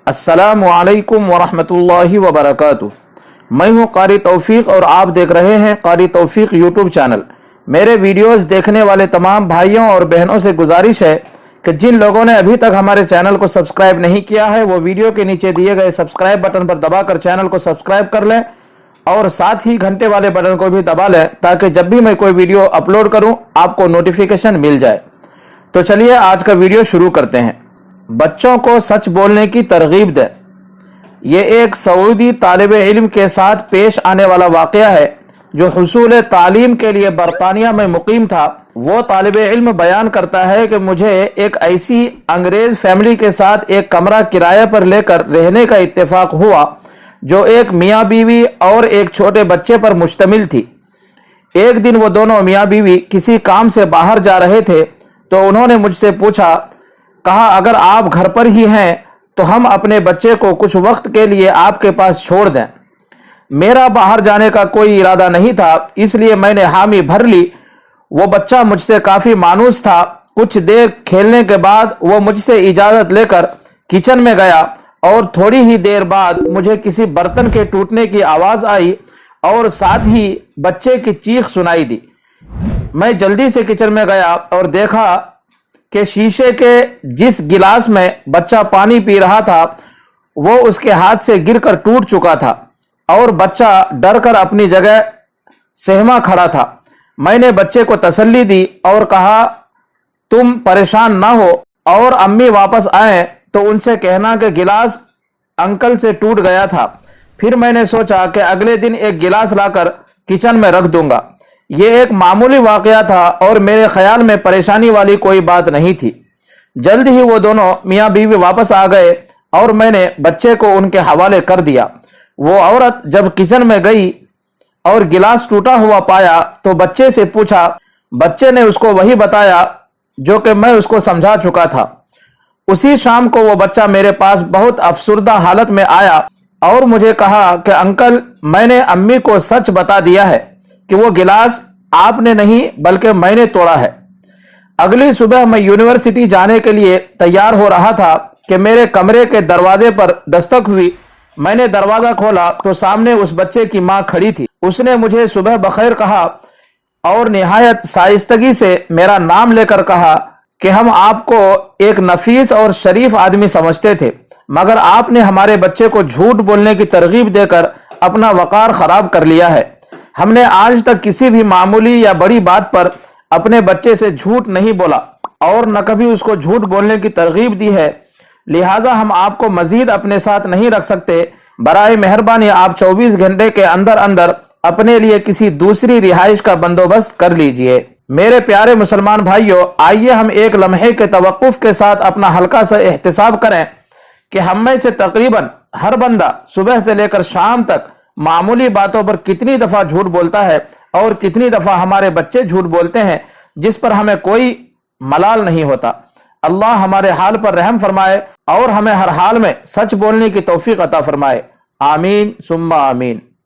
السلام علیکم ورحمۃ اللہ وبرکاتہ۔ میں ہوں قاری توفیق اور آپ دیکھ رہے ہیں قاری توفیق یوٹیوب چینل۔ میرے ویڈیوز دیکھنے والے تمام بھائیوں اور بہنوں سے گزارش ہے کہ جن لوگوں نے ابھی تک ہمارے چینل کو سبسکرائب نہیں کیا ہے وہ ویڈیو کے نیچے دیے گئے سبسکرائب بٹن پر دبا کر چینل کو سبسکرائب کر لیں اور ساتھ ہی گھنٹے والے بٹن کو بھی دبا لیں تاکہ جب بھی میں کوئی ویڈیو اپلوڈ کروں آپ کو نوٹیفیکیشن مل جائے۔ تو چلیے آج کا ویڈیو شروع کرتے ہیں۔ بچوں کو سچ بولنے کی ترغیب دیں۔ یہ ایک سعودی طالب علم کے ساتھ پیش آنے والا واقعہ ہے جو حصول تعلیم کے لیے برطانیہ میں مقیم تھا۔ وہ طالب علم بیان کرتا ہے کہ مجھے ایک ایسی انگریز فیملی کے ساتھ ایک کمرہ کرایہ پر لے کر رہنے کا اتفاق ہوا جو ایک میاں بیوی اور ایک چھوٹے بچے پر مشتمل تھی۔ ایک دن وہ دونوں میاں بیوی کسی کام سے باہر جا رہے تھے تو انہوں نے مجھ سے پوچھا، کہا اگر آپ گھر پر ہی ہیں تو ہم اپنے بچے کو کچھ وقت کے لیے آپ کے پاس چھوڑ دیں۔ میرا باہر جانے کا کوئی ارادہ نہیں تھا اس لیے میں نے حامی بھر لی۔ وہ بچہ مجھ سے کافی مانوس تھا۔ کچھ دیر کھیلنے کے بعد وہ مجھ سے اجازت لے کر کچن میں گیا اور تھوڑی ہی دیر بعد مجھے کسی برتن کے ٹوٹنے کی آواز آئی اور ساتھ ہی بچے کی چیخ سنائی دی۔ میں جلدی سے کچن میں گیا اور دیکھا کہ شیشے کے جس گلاس میں بچہ پانی پی رہا تھا وہ اس کے ہاتھ سے گر کر ٹوٹ چکا تھا اور بچہ ڈر کر اپنی جگہ سہما کھڑا تھا۔ میں نے بچے کو تسلی دی اور کہا تم پریشان نہ ہو اور امی واپس آئیں تو ان سے کہنا کہ گلاس انکل سے ٹوٹ گیا تھا۔ پھر میں نے سوچا کہ اگلے دن ایک گلاس لا کر کچن میں رکھ دوں گا۔ یہ ایک معمولی واقعہ تھا اور میرے خیال میں پریشانی والی کوئی بات نہیں تھی۔ جلد ہی وہ دونوں میاں بیوی واپس آ گئے اور میں نے بچے کو ان کے حوالے کر دیا۔ وہ عورت جب کچن میں گئی اور گلاس ٹوٹا ہوا پایا تو بچے سے پوچھا۔ بچے نے اس کو وہی بتایا جو کہ میں اس کو سمجھا چکا تھا۔ اسی شام کو وہ بچہ میرے پاس بہت افسردہ حالت میں آیا اور مجھے کہا کہ انکل میں نے امی کو سچ بتا دیا ہے کہ وہ گلاس آپ نے نہیں بلکہ میں نے توڑا ہے۔ اگلی صبح میں یونیورسٹی جانے کے لیے تیار ہو رہا تھا کہ میرے کمرے کے دروازے پر دستک ہوئی۔ میں نے دروازہ کھولا تو سامنے اس بچے کی ماں کھڑی تھی۔ اس نے مجھے صبح بخیر کہا اور نہایت شائستگی سے میرا نام لے کر کہا کہ ہم آپ کو ایک نفیس اور شریف آدمی سمجھتے تھے مگر آپ نے ہمارے بچے کو جھوٹ بولنے کی ترغیب دے کر اپنا وقار خراب کر لیا ہے۔ ہم نے آج تک کسی بھی معمولی یا بڑی بات پر اپنے بچے سے جھوٹ نہیں بولا اور نہ کبھی اس کو جھوٹ بولنے کی ترغیب دی ہے، لہٰذا ہم آپ کو مزید اپنے ساتھ نہیں رکھ سکتے۔ برائے مہربانی آپ 24 گھنٹے کے اندر اندر اپنے لیے کسی دوسری رہائش کا بندوبست کر لیجئے۔ میرے پیارے مسلمان بھائیوں، آئیے ہم ایک لمحے کے توقف کے ساتھ اپنا ہلکا سا احتساب کریں کہ ہم میں سے تقریباً ہر بندہ صبح سے لے کر شام تک معمولی باتوں پر کتنی دفعہ جھوٹ بولتا ہے اور کتنی دفعہ ہمارے بچے جھوٹ بولتے ہیں جس پر ہمیں کوئی ملال نہیں ہوتا۔ اللہ ہمارے حال پر رحم فرمائے اور ہمیں ہر حال میں سچ بولنے کی توفیق عطا فرمائے۔ آمین ثم آمین۔